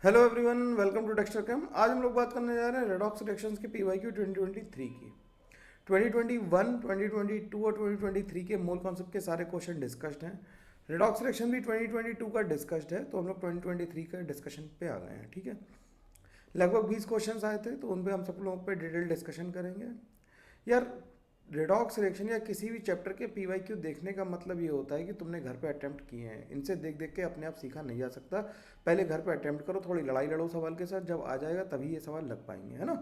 Hello everyone, welcome to texture cam. आज हम लोग बात करने जा रहे हैं रेडॉक्स रिएक्शंस की पीवाईक्यू 2023 की। 2021, 2022 और 2023 के मूल कॉन्सेप्ट के सारे क्वेश्चन डिस्कस्ड हैं। रेडॉक्स रिएक्शन भी 2022 का डिस्कस्ड है, तो हम लोग 2023 का डिस्कशन पे आ गए हैं। ठीक है, लगभग 20 क्वेश्चंस आए थे, तो उन पे हम सब लोगों पे डिटेल डिस्कशन करेंगे। यार, रेडॉक्स रिएक्शन या किसी भी चैप्टर के पीवाईक्यू देखने का मतलब ये होता है कि तुमने घर पे अटेम्प्ट किए हैं। इनसे देख देख के अपने आप सीखा नहीं जा सकता। पहले घर पे अटेम्प्ट करो, थोड़ी लड़ाई लड़ो सवाल के साथ, जब आ जाएगा तभी ये सवाल लग पाएंगे, है ना।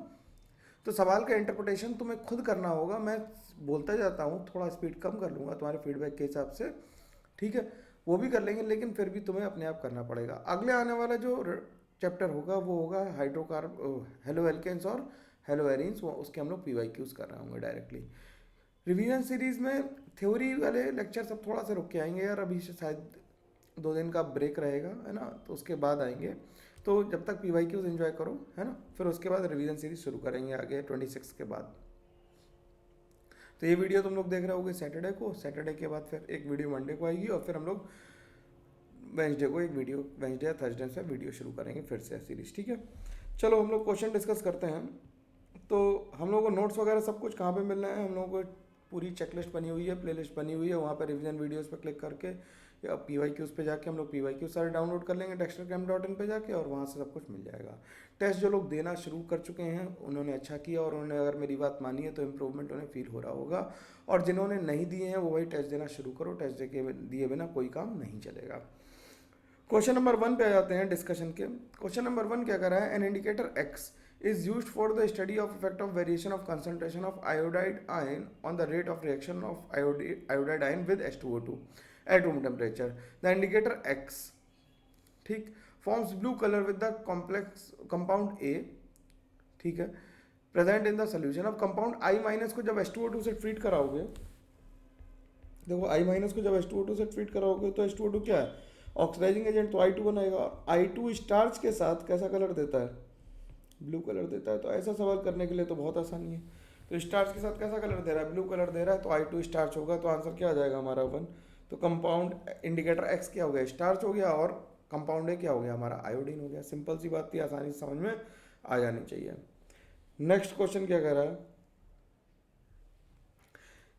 तो सवाल का इंटरप्रिटेशन तुम्हें खुद करना होगा। मैं बोलता जाता हूँ, थोड़ा स्पीड कम कर लूँगा तुम्हारे फीडबैक के हिसाब से, ठीक है, वो भी कर लेंगे, लेकिन फिर भी तुम्हें अपने आप करना पड़ेगा। अगले आने वाला जो चैप्टर होगा वो होगा हाइड्रोकार्ब हेलो एल्केन्स और हेलो एरिन्स, उसके हम लोग पीवाईक्यूज कर रहे होंगे डायरेक्टली। रिवीजन सीरीज में थ्योरी वाले लेक्चर सब थोड़ा सा रुक के आएंगे यार, अभी से शायद 2 दिन का ब्रेक रहेगा, है ना, तो उसके बाद आएंगे। तो जब तक पीवाईक्यूज एंजॉय करो, है ना, फिर उसके बाद रिवीजन सीरीज शुरू करेंगे आगे 26 के बाद। तो ये वीडियो तुम लोग देख रहे होगे सैटरडे को, सैटरडे के बाद फिर एक वीडियो मंडे को आएगी, और फिर हम लोग वेंसडे को एक वीडियो, वेंसडे या थर्सडे से वीडियो शुरू करेंगे फिर से सीरीज। ठीक है, चलो हम लोग क्वेश्चन डिस्कस करते हैं। तो हम लोगों को नोट्स वगैरह सब कुछ कहाँ पे मिल रहे हैं? हम लोगों को पूरी चेकलिस्ट बनी हुई है, प्लेलिस्ट बनी हुई है, वहाँ पर रिवीजन वीडियोस पे क्लिक करके या पीवाईक्यूज पे जाके हम लोग पीवाईक्यू सारे डाउनलोड कर लेंगे texturcam.in पे जाके, और वहाँ से सब कुछ मिल जाएगा। टेस्ट जो लोग देना शुरू कर चुके हैं उन्होंने अच्छा किया, और उन्होंने अगर मेरी बात मानी है तो इम्प्रूवमेंट उन्हें फील हो रहा होगा। और जिन्होंने नहीं दिए हैं वो वही टेस्ट देना शुरू करो, टेस्ट दिए बिना कोई काम नहीं चलेगा। क्वेश्चन नंबर 1 पे आ जाते हैं डिस्कशन के। क्वेश्चन नंबर 1 क्या कर रहा है? An indicator x is used for the study of effect of variation of concentration of iodide ion on the rate of reaction of iodide ion with H2O2 at room temperature. The indicator X, ठीक, forms blue color with the complex compound A, ठीक है, present in the solution. अब compound I minus को जब H2O2 से treat कराओगे, देखो I minus को जब H2O2 से ट्रीट कराओगे तो H2O2 क्या है? ऑक्सीडाइजिंग एजेंट, तो I2 बनाएगा। I2 स्टार्च के साथ कैसा कलर देता है? ब्लू कलर देता है। तो ऐसा सवाल करने के लिए तो बहुत आसानी है। तो स्टार्च के साथ कैसा कलर दे रहा है? ब्लू कलर दे रहा है, तो I2 स्टार्च होगा, तो आंसर क्या आ जाएगा हमारा 1। तो कंपाउंड इंडिकेटर एक्स क्या हो गया? स्टार्च हो गया, और कंपाउंड ए क्या हो गया हमारा? आयोडीन हो गया। सिंपल सी बात थी, आसानी से समझ में आ जानी चाहिए। नेक्स्ट क्वेश्चन क्या कह रहा है?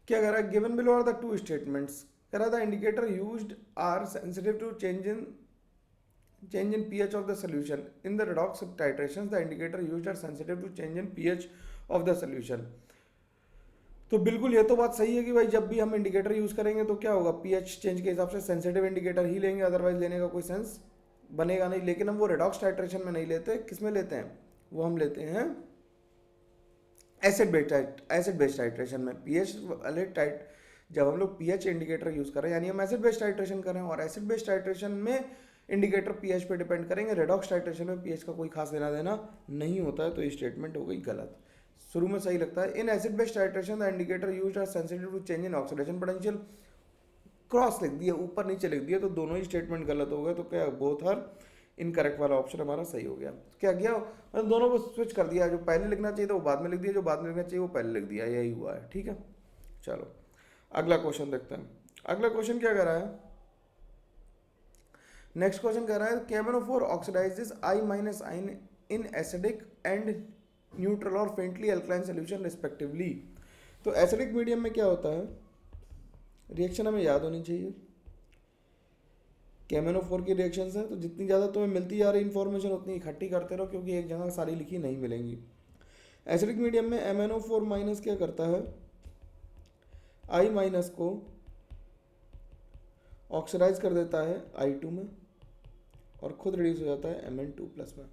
क्या कह रहा है? Given below are the two statements. कह रहा था indicator used are sensitive to change in pH of the solution. In the redox titrations, the indicator used are sensitive to change in pH of the solution. तो बिल्कुल ये तो बात सही है कि भाई जब भी हम इंडिकेटर यूज करेंगे तो क्या होगा? पीएच चेंज के हिसाब से सेंसिटिव इंडिकेटर ही लेंगे, अदरवाइज लेने का कोई सेंस बनेगा नहीं। लेकिन हम वो रेडॉक्स टाइट्रेशन में नहीं लेते। किस में लेते हैं? वो हम लेते हैं एसिड बेस्ड टाइट्रेशन में। पीएच वाले टाइट जब हम लोग पीएच इंडिकेटर यूज कर रहे हैं, यानी हम एसिड बेस्ड टाइट्रेशन कर रहे हैं, और एसिड बेस्ड टाइट्रेशन में इंडिकेटर पीएच पे डिपेंड करेंगे। रेडॉक्स टाइट्रेशन में पीएच का कोई खास लेना देना नहीं होता है। तो ये स्टेटमेंट हो गई गलत। शुरू में सही लगता है। In acid based titration the indicator used are sensitive to change in oxidation potential. Cross लिख दिया, ऊपर नीचे लिख दिया, तो दोनों ही स्टेटमेंट गलत हो गए। तो क्या बोथ आर इनकरेक्ट वाला ऑप्शन हमारा सही हो गया। क्या किया? मतलब दोनों को स्विच कर दिया। जो पहले लिखना चाहिए था वो बाद में लिख दिया, जो बाद में लिखना चाहिए वो पहले लिख दिया। यही हुआ है। ठीक है, चलो अगला क्वेश्चन देखते हैं। अगला क्वेश्चन क्या कह रहा है? नेक्स्ट क्वेश्चन कह रहा है KMnO4 ऑक्सीडाइजेस I माइनस आइन इन एसिडिक एंड न्यूट्रल और फेंटली अल्कलाइन सोल्यूशन रिस्पेक्टिवली। तो एसिडिक मीडियम में क्या होता है? रिएक्शन हमें याद होनी चाहिए। KMnO4 की रिएक्शन है, तो जितनी ज़्यादा तुम्हें मिलती जा रही इन्फॉर्मेशन उतनी इकट्ठी करते रहो, क्योंकि एक जगह सारी लिखी नहीं मिलेंगी। एसिडिक मीडियम में MnO4 माइनस क्या करता है? I माइनस को ऑक्सीडाइज कर देता है I2 में, और खुद रिड्यूस हो जाता है Mn2 प्लस में।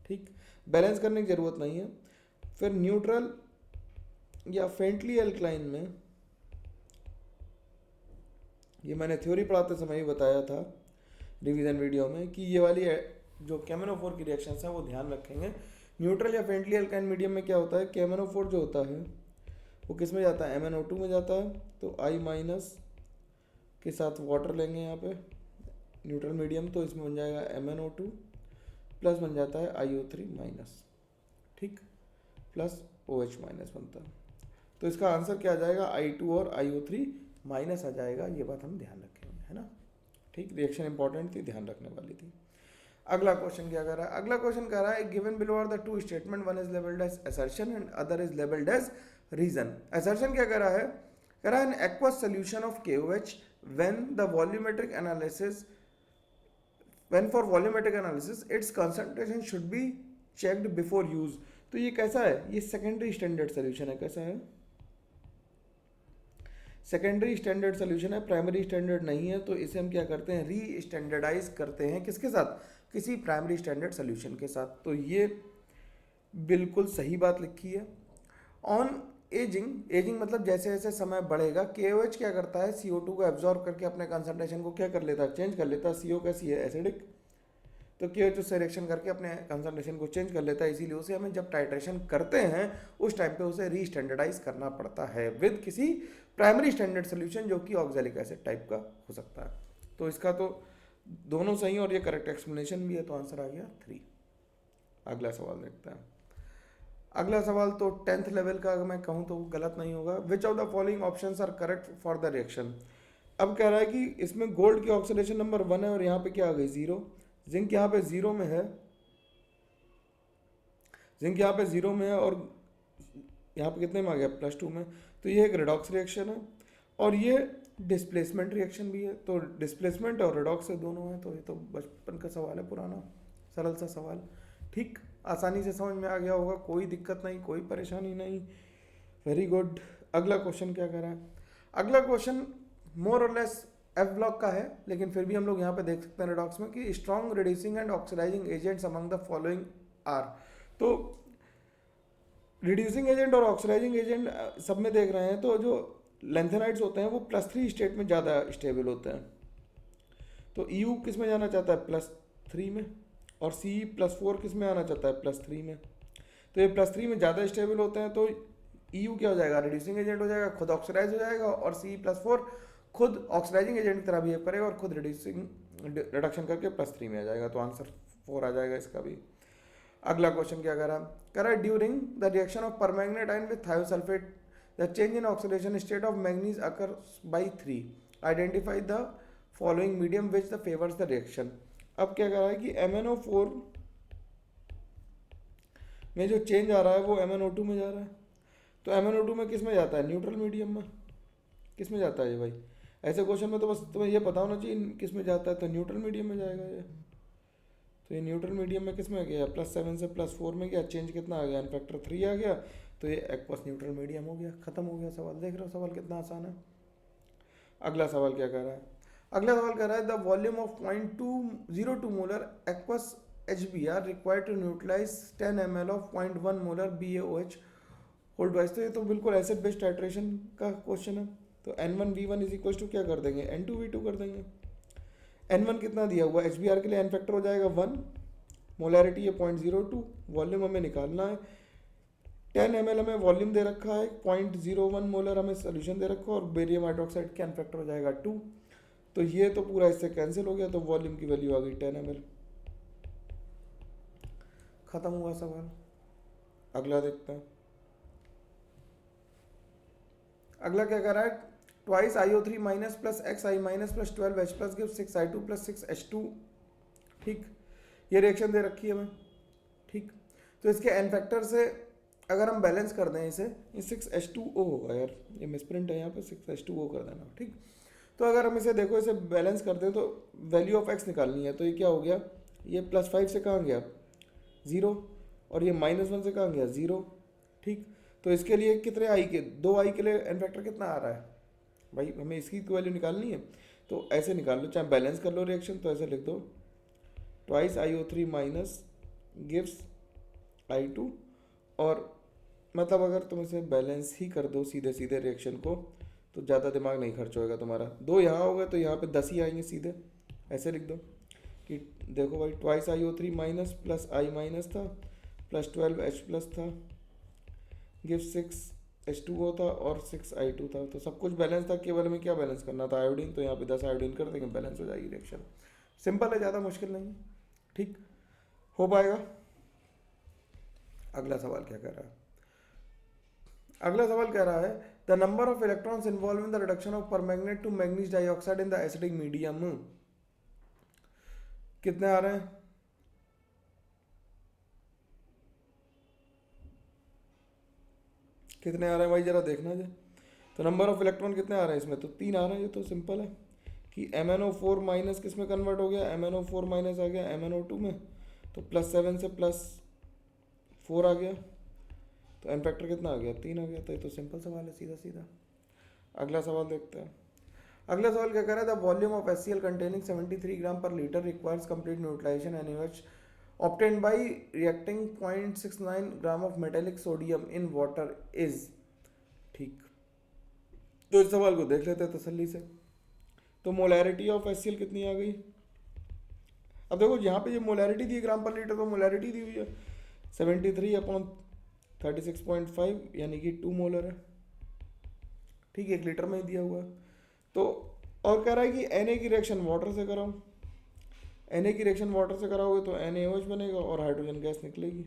ठीक, बैलेंस करने की ज़रूरत नहीं है। फिर न्यूट्रल या फेंटली अल्कलाइन में, ये मैंने थ्योरी पढ़ाते समय ही बताया था रिवीजन वीडियो में, कि ये वाली जो KMnO4 की रिएक्शंस हैं वो ध्यान रखेंगे। न्यूट्रल या फेंटली अल्काइन मीडियम में क्या होता है? KMnO4 जो होता है वो किस में जाता है? MnO2 में जाता है। तो I माइनस के साथ वाटर लेंगे यहाँ पे न्यूट्रल मीडियम, तो इसमें बन जाएगा MnO2 प्लस बन जाता है IO3 माइनस, ठीक, प्लस OH माइनस बनता है। तो इसका आंसर क्या आ जाएगा? I2 और IO3 माइनस आ जाएगा। ये बात हम ध्यान रखेंगे, है ना। ठीक, रिएक्शन इंपॉर्टेंट थी, ध्यान रखने वाली थी। अगला क्वेश्चन क्या कर रहा है, अगला क्वेश्चन कह रहा है given below are the two statement, one is labelled as assertion and other is labelled as reason. Assertion क्या कर रहा है, कह रहा है an aqueous solution of KOH when the volumetric analysis, when for volumetric analysis its concentration should be checked before use. तो ये कैसा है, ये सेकेंडरी स्टैंडर्ड सोल्यूशन है, कैसा है, सेकेंडरी स्टैंडर्ड सोल्यूशन है, प्राइमरी स्टैंडर्ड नहीं है। तो इसे हम क्या करते हैं, री स्टैंडर्डाइज करते हैं, किसके साथ, किसी प्राइमरी स्टैंडर्ड सोल्यूशन के साथ। तो ये बिल्कुल सही बात लिखी है। ऑन एजिंग, एजिंग मतलब जैसे जैसे समय बढ़ेगा KOH क्या करता है, CO2 को एब्जॉर्ब करके अपने कंसंट्रेशन को क्या कर लेता है, चेंज कर लेता है। CO कैसी है, एसिडिक, तो KOH उससे रिएक्शन करके अपने कंसंट्रेशन को चेंज कर लेता है। इसीलिए उसे हमें जब टाइट्रेशन करते हैं उस टाइम पे उसे री स्टैंडर्डाइज करना पड़ता है विद किसी प्राइमरी स्टैंडर्ड सोल्यूशन जो कि ऑक्जेलिक एसिड टाइप का हो सकता है। तो इसका तो दोनों सही और ये करेक्ट एक्सप्लेनेशन भी है, तो आंसर आ गया 3। अगला सवाल देखते हैं। अगला सवाल तो 10th लेवल का, अगर मैं कहूँ तो गलत नहीं होगा। Which of the following options are correct for the reaction. अब कह रहा है कि इसमें गोल्ड की ऑक्सीडेशन नंबर 1 है और यहाँ पे क्या आ गई 0, जिंक यहाँ पे 0 में है, जिंक यहाँ पे 0 में है और यहाँ पे कितने में आ गया, +2 में। तो ये एक रेडॉक्स रिएक्शन है और ये डिस्प्लेसमेंट रिएक्शन भी है। तो डिस्प्लेसमेंट और रेडॉक्स से दोनों है। तो ये तो बचपन का सवाल है, पुराना सरल सा सवाल, ठीक, आसानी से समझ में आ गया होगा, कोई दिक्कत नहीं, कोई परेशानी नहीं, वेरी गुड। अगला क्वेश्चन क्या कर रहा है, अगला क्वेश्चन मोर और लेस F ब्लॉक का है, लेकिन फिर भी हम लोग यहाँ पे देख सकते हैं रेडॉक्स में कि strong reducing and oxidizing agents among the following are. तो रिड्यूसिंग एजेंट और ऑक्सीडाइजिंग एजेंट सब में देख रहे हैं, तो जो लेंथेनाइड्स होते हैं वो +3 स्टेट में ज़्यादा स्टेबल होते हैं। तो EU किस में जाना चाहता है, +3 में, और Ce+4 किस में आना चाहता है, +3 में। तो ये +3 में ज़्यादा स्टेबल होते हैं, तो EU क्या हो जाएगा, रिड्यूसिंग एजेंट हो जाएगा, खुद ऑक्सीडाइज हो जाएगा, और Ce+4 खुद ऑक्सीडाइजिंग एजेंट की तरह बिहेव करेगा और खुद रिडक्शन करके +3 में आ जाएगा। तो आंसर 4 आ जाएगा इसका भी। अगला क्वेश्चन क्या करा है during the reaction of permanganate ion with thiosulphate the change in oxidation state of manganese occurs by 3, identify the following medium which the favours the reaction. अब क्या कह रहा है कि MnO4 में जो चेंज आ रहा है वो MnO2 में जा रहा है। तो MnO2 में किस में जाता है, न्यूट्रल मीडियम में, किस में जाता है ये भाई, ऐसे क्वेश्चन में तो बस तुम्हें ये पता होना चाहिए किस में जाता है, तो न्यूट्रल मीडियम में जाएगा ये। तो ये न्यूट्रल मीडियम में किस में गया, +7 से +4 में गया, चेंज कितना आ गया, फैक्टर 3 आ गया। तो ये एक्वस न्यूट्रल मीडियम हो गया, खत्म हो गया सवाल। देख रहे हो सवाल कितना आसान है। अगला सवाल क्या कह रहा है, अगला सवाल कह रहा है the volume of 0.202 molar aqueous HBr required to neutralize 10 ml of 0.1 molar BaOH hold wise. तो ये तो बिल्कुल एसिड बेस्ड टाइट्रेशन का क्वेश्चन है। तो N1V1 इज इक्वल टू क्या कर देंगे, N2V2 कर देंगे। N1 कितना दिया हुआ है, HBr के लिए N फैक्टर हो जाएगा 1, मोलैरिटी है 0.02, वॉल्यूम हमें निकालना है, 10 ml हमें वॉल्यूम दे रखा है, 0.01 मोलर हमें सोल्यूशन दे रखा है, और बेरियम हाइड्रोक्साइड का N फैक्टर हो जाएगा 2। तो ये तो पूरा इससे कैंसिल हो गया, तो वॉल्यूम की वैल्यू आ गई 10 ml। खत्म हुआ सवाल। अगला देखते हैं। अगला क्या कर रहा है, twice IO3 minus plus XI minus plus 12H plus give 6I2 plus 6H2, ठीक, ये रिएक्शन दे रखी है हमें, ठीक। तो इसके एन फैक्टर से अगर हम बैलेंस कर दें इसे, ये 6H2O होगा यार, ये मिसप्रिंट है यहाँ पे, 6H2O कर देना, ठीक। तो अगर हम इसे देखो, इसे बैलेंस करते हैं तो वैल्यू ऑफ x निकालनी है। तो ये क्या हो गया, ये +5 से कहाँ गया 0, और ये -1 से कहाँ गया 0, ठीक। तो इसके लिए कितने i के, 2i के लिए एन फैक्टर कितना आ रहा है भाई, हमें इसकी वैल्यू निकालनी है। तो ऐसे निकाल लो, चाहे बैलेंस कर लो रिएक्शन, तो ऐसे लिख दो twice IO3 minus gives I2, और मतलब अगर तुम इसे बैलेंस ही कर दो सीधे सीधे रिएक्शन को, तो ज़्यादा दिमाग नहीं खर्च होएगा तुम्हारा। 2 यहाँ होगा तो यहाँ पे 10 ही आएंगे सीधे, ऐसे लिख दो कि देखो भाई twice IO3 minus plus I minus था प्लस 12H प्लस था, गिव 6H2O था और 6I2 था। तो सब कुछ बैलेंस था, केवल हमें क्या बैलेंस करना था, आयोडीन। तो यहाँ पे 10 आयोडीन कर देंगे, बैलेंस हो जाएगी रिएक्शन। सिंपल है, ज़्यादा मुश्किल नहीं, ठीक, हो पाएगा। अगला सवाल क्या कह रहा है, अगला सवाल कह रहा है the number of electrons involve in the reduction of permanganate to manganese dioxide in the acidic medium, कितने आ रहे हैं, कितने आ रहे हैं भाई जरा देखना जाए। तो नंबर ऑफ इलेक्ट्रॉन कितने आ रहे हैं इसमें, तो 3 आ रहे हैं। ये तो सिंपल है कि MnO4 माइनस किस में कन्वर्ट हो गया, MnO4 माइनस आ गया MnO2 में, तो +7 से +4 आ गया, तो एन फैक्टर कितना आ गया, 3 आ गया। तो ये तो सिंपल सवाल है, सीधा सीधा। अगला सवाल देखते हैं। अगला सवाल क्या कर रहा है, the volume of HCl containing 73 gram per litre requires complete neutralization NaOH obtained by reacting 0.69 gram of metallic sodium in water is. ठीक, तो इस सवाल को देख लेते हैं तसल्ली से। तो मोलैरिटी ऑफ HCl कितनी आ गई, अब देखो यहाँ पे ये मोलैरिटी दी ग्राम पर लीटर, तो मोलैरिटी दी हुई है 73/36.5 यानी कि 2 मोलर है। ठीक है, 1 लीटर में ही दिया हुआ है। तो और कह रहा है कि Na की रिएक्शन वाटर से कराओ, Na की रिएक्शन वाटर से कराओगे तो NaOH बनेगा और हाइड्रोजन गैस निकलेगी।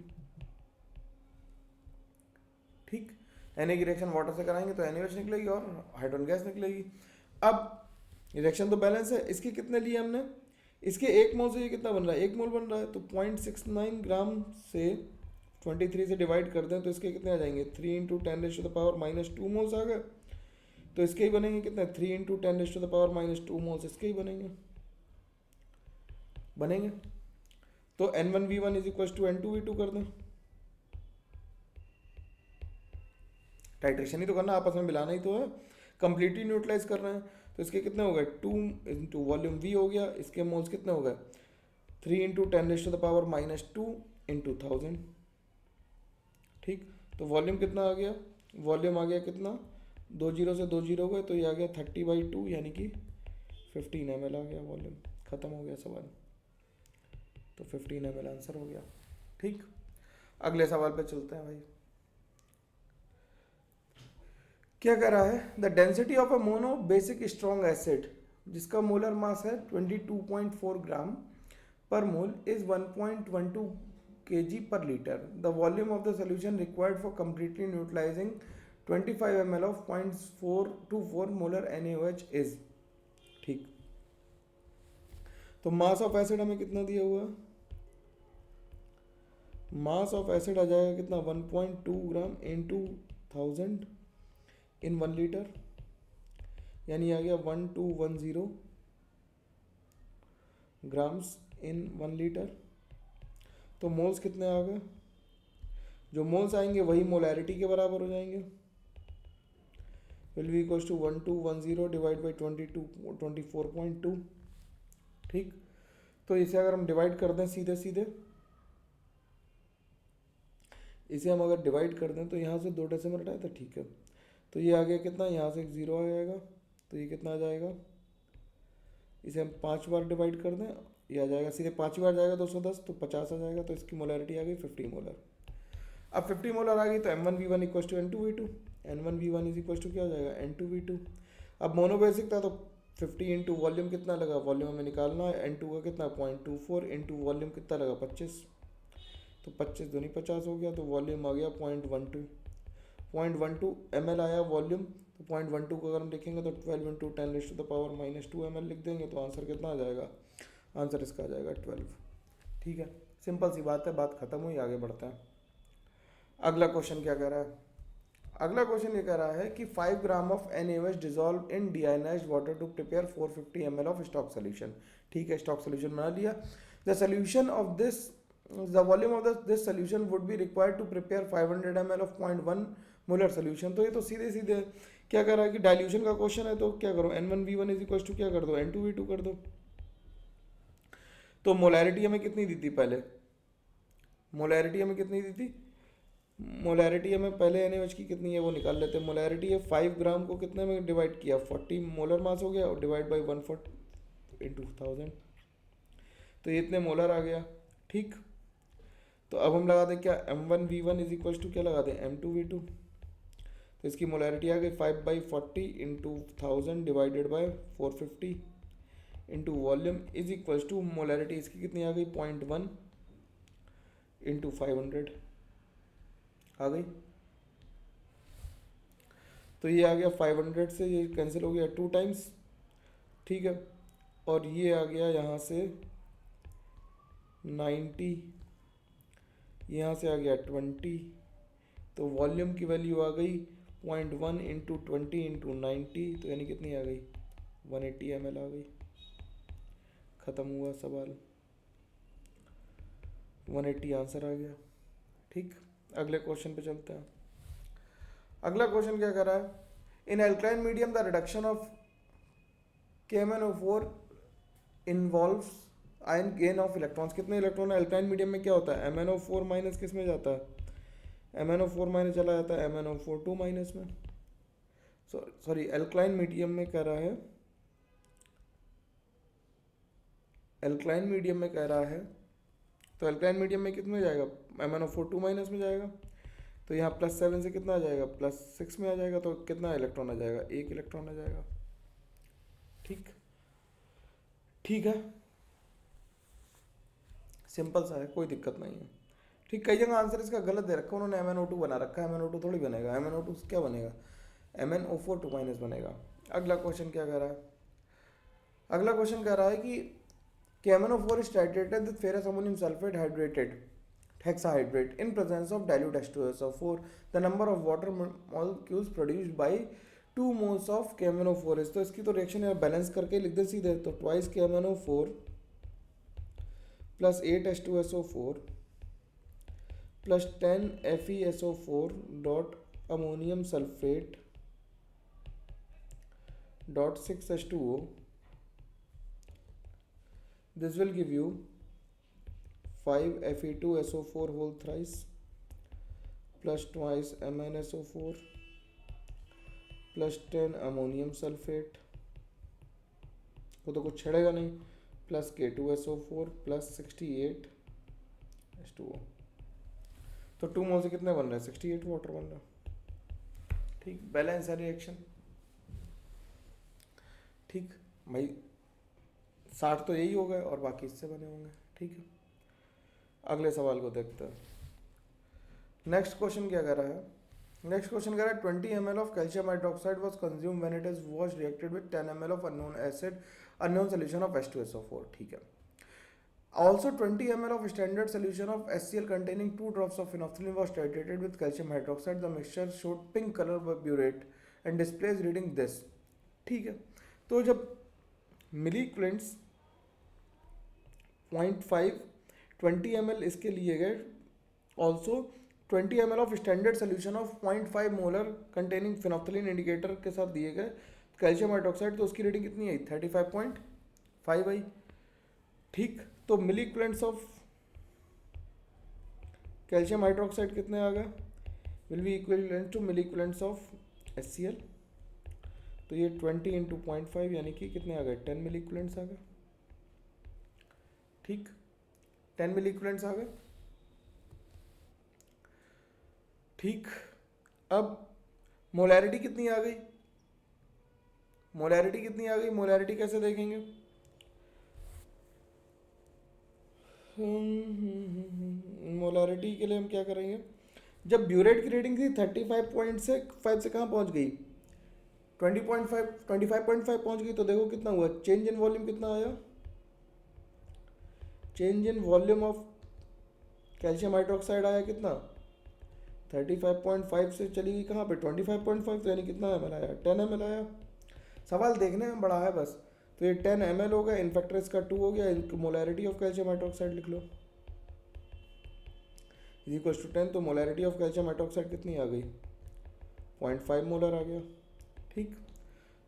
ठीक, Na की रिएक्शन वाटर से कराएंगे तो NaOH निकलेगी और हाइड्रोजन गैस निकलेगी। अब रिएक्शन तो बैलेंस है, इसके कितने लिए हमने, इसके 1 मोल से ये कितना बन रहा है, 1 मोल बन रहा है, तो 0.69 ग्राम से 23 से डिवाइड कर दें तो इसके कितने आ जाएंगे, 3 × 10⁻⁻² मोल्स आ गए। तो इसके ही बनेंगे कितने, 3 × 10⁻⁻² मोल्स इसके ही बनेंगे। तो N1V1 = N2V2 कर दें। टाइट्रेशन ही तो करना, आपस में मिलाना ही तो है, कंप्लीटली न्यूट्रलाइज कर रहे हैं। तो इसके कितने हो गए, 2 × वॉल्यूम V हो गया, इसके मोल्स कितने हो गए, 3 × 10⁻⁻² × 1000। ठीक, तो वॉल्यूम कितना आ गया, वॉल्यूम आ गया कितना, 2 जीरो से 2 जीरो गए, तो ये आ गया 30/2 यानी कि 15 ml आ गया वॉल्यूम। खत्म हो गया सवाल, तो 15 ml आंसर हो गया। ठीक, अगले सवाल पे चलते हैं भाई। क्या कह रहा है, the density of a mono basic strong acid जिसका मोलर मास है 22.4 ग्राम पर mole is 1.12 kg per liter. The volume of the solution required for completely neutralizing 25 ml of 0.424 molar NaOH is। ठीक, तो मास ऑफ एसिड हमें कितना दिया हुआ है, मास ऑफ एसिड आ जाएगा कितना, 1.2 ग्राम इंटू 1000 इन 1 लीटर, यानी आ गया 1210 ग्राम्स इन 1 लीटर। तो मोल्स कितने आ गए, जो मोल्स आएंगे वही मोलैरिटी के बराबर हो जाएंगे, will be equals to 1210 divide by 24.2। ठीक, तो इसे अगर हम डिवाइड कर दें सीधे सीधे, इसे हम अगर डिवाइड कर दें तो यहाँ से 2 डेसिमल हटाए तो ठीक है, तो ये आ गया कितना, यहाँ से 1 0 आ जाएगा, तो ये कितना आ जाएगा, इसे हम 5 बार डिवाइड कर दें, ये आ जाएगा सीधे 5 बार जाएगा 210, तो 50 आ जाएगा। तो इसकी मोलैरिटी आ गई 50 मोलर। अब 50 मोलर आ गई तो M1V1 = N2V2, N1V1 = क्या हो जाएगा, N2V2। अब मोनोबेसिक था तो 50 इंटू वॉल्यूम कितना लगा, वॉल्यूम हमें निकालना है, N2 का कितना 0.24 इंटू वॉल्यूम कितना लगा 25, तो 25 दूनी 50 हो गया, तो वॉल्यूम आ गया 0.12 ml आया वॉल्यूम। तो 0.12 को अगर हम लिखेंगे तो 12 × 10⁻⁻² ml लिख देंगे, तो आंसर कितना आ जाएगा, आंसर इसका आ जाएगा 12। ठीक है, सिंपल सी बात है, बात खत्म हुई, आगे बढ़ते हैं। अगला क्वेश्चन क्या कह रहा है, अगला क्वेश्चन ये कह रहा है कि 5 gram of NaOH dissolve in deionized water to prepare 450 ml of stock solution. ठीक है, स्टॉक सोल्यूशन बना लिया। The solution of this the volume of this solution would be required to prepare 500 ml of 0.1 molar solution। तो ये तो सीधे सीधे क्या कर रहा है कि डाइल्यूशन का क्वेश्चन है, तो क्या करो, N1V1 = क्या कर दो, N2V2 कर दो। तो मोलैरिटी हमें कितनी दी थी पहले, मोलैरिटी हमें कितनी दी थी, मोलैरिटी हमें पहले NaOH की कितनी है वो निकाल लेते हैं। मोलैरिटी है 5 ग्राम को कितने में डिवाइड किया, 40 मोलर मास हो गया, और डिवाइड बाई 140 इंटू 1000, तो ये इतने मोलर आ गया। ठीक, तो अब हम लगा दें क्या, M1V1 = क्या लगा दें, M2V2। तो इसकी मोलैरिटी आ गई 5/40 into 1000 divided by 450 into volume is equals to, molarity इसकी कितनी आ गई 0.1 इंटू 500 आ गई। तो ये आ गया 500 से ये कैंसिल हो गया 2 टाइम्स। ठीक है, और ये आ गया यहाँ से 90, यहाँ से आ गया 20, तो वॉल्यूम की वैल्यू आ गई 0.1 इंटू 20 इंटू 90, तो यानी कितनी आ गई 180 ml आ गई। ख़त्म हुआ सवाल, 180 आंसर आ गया। ठीक, अगले क्वेश्चन पे चलते हैं। अगला क्वेश्चन क्या कर रहा है, in alkaline medium the reduction of KMnO4 involves ion gain of electrons. कितने इलेक्ट्रॉन एल्कलाइन मीडियम में क्या होता है, MnO4 माइनस किस में जाता है, MnO4 माइनस चला जाता है MnO4 2 माइनस में। सॉरी एल्कलाइन मीडियम में कह रहा है, एल्कलाइन मीडियम में कह रहा है, तो एल्कलाइन मीडियम में कितने में जाएगा, MnO4 2 माइनस में जाएगा। तो यहाँ +7 से कितना आ जाएगा, +6 में आ जाएगा। तो कितना इलेक्ट्रॉन आ जाएगा, 1 इलेक्ट्रॉन आ जाएगा। ठीक, ठीक है, सिंपल सा है, कोई दिक्कत नहीं है। ठीक, कई जगह आंसर इसका गलत दे रखा है उन्होंने, MnO2 बना रखा है, MnO2 थोड़ी बनेगा, MnO2 से क्या बनेगा, MnO4 2 माइनस बनेगा। अगला क्वेश्चन क्या कह रहा है, अगला क्वेश्चन कह रहा है कि MnO4 is titrated with ferrous ammonium sulfate hydrated hexahydrate in presence of dilute H2SO4. The number of water molecules produced by 2 moles of KMnO4 is, तो इसकी तो रिएक्शन यार बैलेंस करके लिख दे सीधे, तो twice KMnO4 plus 8 H2SO4 plus 10 FeSO4 dot ammonium sulphate dot 6 H2O. This will give you 5 Fe2SO4 whole thrice plus twice MnSO4 plus 10 ammonium sulphate वो तो कुछ छेड़ेगा नहीं, प्लस K2SO4 प्लस 68 H2O। तो 2 मोल से कितने बन रहे हैं, 68 वाटर बन रहा है। ठीक, बैलेंस है रिएक्शन। ठीक भाई, 60 तो यही हो गए और बाकी इससे बने होंगे। ठीक है, अगले सवाल को देखते हैं। नेक्स्ट क्वेश्चन क्या कह रहा है, नेक्स्ट क्वेश्चन कह रहा है 20 ml of calcium hydroxide was consume when it is wash reacted with 10 ml of unknown acid unknown solution of H2SO4। ठीक है, also 20 ml of standard solution of HCl containing 2 drops of phenolphthalein was titrated with calcium hydroxide. The mixture showed pink color burette and displays reading this. ठीक है, तो जब मिलीक्वेंट्स 0.5 20 ml इसके लिए गए, also 20 ml of standard solution of 0.5 molar containing phenolphthalein indicator के साथ दिए गए कैल्शियम हाइड्रोक्साइड, तो उसकी रीडिंग कितनी आई, 35.5 आई। ठीक, तो मिलीक्वेंट्स ऑफ कैल्शियम हाइड्रोक्साइड कितने आ गए, will be equivalent to milliequivalents of HCl। तो ये 20 इंटू 0.5 यानी कि कितने आ गए, 10 मिलीक्वेंट्स आ गए। ठीक, 10 मिलीक्वेंट्स आ गए। ठीक, अब मोलैरिटी कितनी आ गई, मोलैरिटी कितनी आ गई, मोलैरिटी कैसे देखेंगे, मोलैरिटी के लिए हम क्या करेंगे, जब ब्यूरेट की रीडिंग थी 35.5 से कहाँ पहुँच गई, 25.5 पहुँच गई। तो देखो कितना हुआ, चेंज इन वॉल्यूम कितना आया, change in volume of calcium hydroxide आया कितना, 35.5 से चली गई कहाँ पे 25.5, तो यानी कितना ml आया, 10 ml आया। सवाल देखने में बड़ा है बस, तो ये 10 ml हो गया, इन फैक्टर इसका 2 हो गया, मोलैरिटी ऑफ कैल्शियम हाइड्रोक्साइड लिख लो इज इक्वल टू 10। तो मोलैरिटी ऑफ कैल्शियम हाइड्रोक्साइड कितनी आ गई, 0.5 मोलर आ गया। ठीक,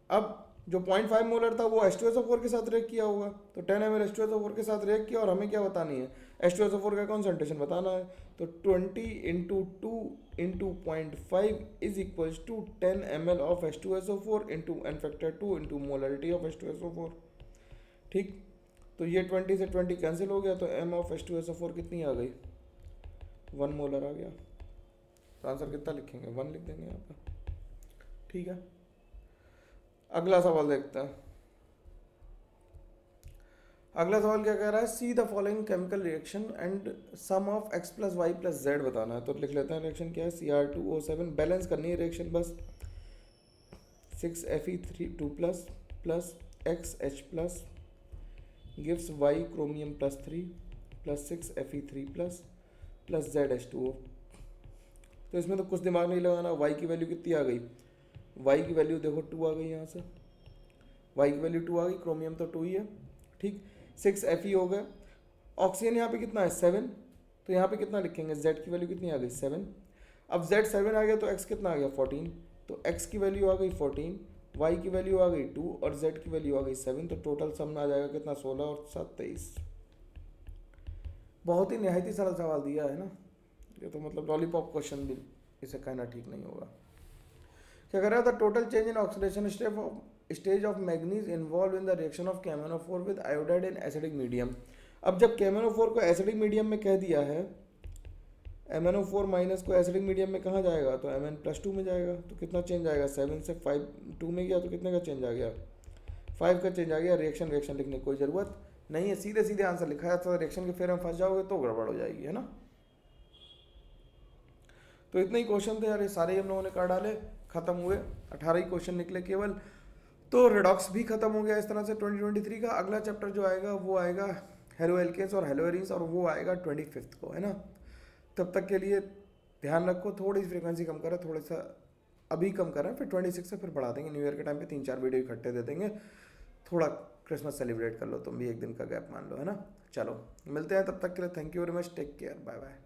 अब जो 0.5 मोलर था वो H2SO4 के साथ रिएक्ट किया होगा, तो 10 ml H2SO4 के साथ रिएक्ट किया, और हमें क्या बतानी है, H2SO4 का कॉन्सेंट्रेशन बताना है। तो 20 into 2 into 0.5 is equals to 10 ml of H2SO4 into N factor 2 into molarity of H2SO4। ठीक, तो ये 20 से 20 कैंसिल हो गया, तो m ऑफ H2SO4 कितनी आ गई, 1 मोलर आ गया। तो आंसर कितना लिखेंगे, 1 लिख देंगे यहाँ पर। ठीक है, अगला सवाल देखते हैं। अगला सवाल क्या कह रहा है, see the following chemical reaction and sum of x plus Y plus Z बताना है। तो लिख लेते हैं रिएक्शन क्या है, Cr2O7, बैलेंस करनी है रिएक्शन बस, 6Fe2 plus plus XH plus gives y chromium +3 plus 6Fe3 plus ZH2O। तो इसमें तो कुछ दिमाग नहीं लगाना। वाई की वैल्यू कितनी आ गई, वाई की वैल्यू देखो 2 आ गई यहाँ से, वाई की वैल्यू 2 आ गई, क्रोमियम तो 2 ही है, ठीक। 6 Fe हो गया। ऑक्सीजन यहाँ पे कितना है 7, तो यहाँ पे कितना लिखेंगे, Z की वैल्यू कितनी आ गई 7। अब Z 7 आ गया तो X कितना आ गया 14, तो X की वैल्यू आ गई 14, Y की वैल्यू आ गई 2 और Z की वैल्यू आ गई 7, तो टोटल सम में आ जाएगा कितना 16 और 7 23। बहुत ही निहायत ही सरल सवाल दिया है ना, ये तो मतलब लॉलीपॉप क्वेश्चन भी इसे कहना ठीक नहीं होगा। क्या कर रहा था, total change in oxidation stage of manganese involve in the reaction of KMnO4 with iodide in acidic medium. अब जब KMnO4 को एसिडिक मीडियम में कह दिया है, MnO4 माइनस को एसिडिक मीडियम में कहाँ जाएगा, तो Mn+2 में जाएगा, तो कितना चेंज आएगा 7 से 5 2 में गया तो कितने का चेंज आ गया 5 का चेंज आ गया। रिएक्शन लिखने की कोई ज़रूरत नहीं है, सीधे सीधे आंसर लिखा है, तो रिएक्शन के फेर में फंस जाओगे तो गड़बड़ हो जाएगी, है ना। तो इतने ही क्वेश्चन थे यार, ये सारे हम लोगों ने कर डाले, खत्म हुए, 18 ही क्वेश्चन निकले केवल। तो रेडॉक्स भी खत्म हो गया इस तरह से 2023 का। अगला चैप्टर जो आएगा वो आएगा हेलो एल्केन्स और हेलो एरीन्स, और वो आएगा 25 को, है ना। तब तक के लिए ध्यान रखो, थोड़ी सी फ्रीक्वेंसी कम करें, थोड़ा सा अभी कम करें, फिर 26 से फिर बढ़ा देंगे। न्यू ईयर के टाइम पे 3-4 वीडियो इकट्ठे दे देंगे, थोड़ा क्रिसमस सेलिब्रेट कर लो तुम भी, एक दिन का गैप मान लो, है ना। चलो मिलते हैं, तब तक के लिए thank you very much, take care, bye bye.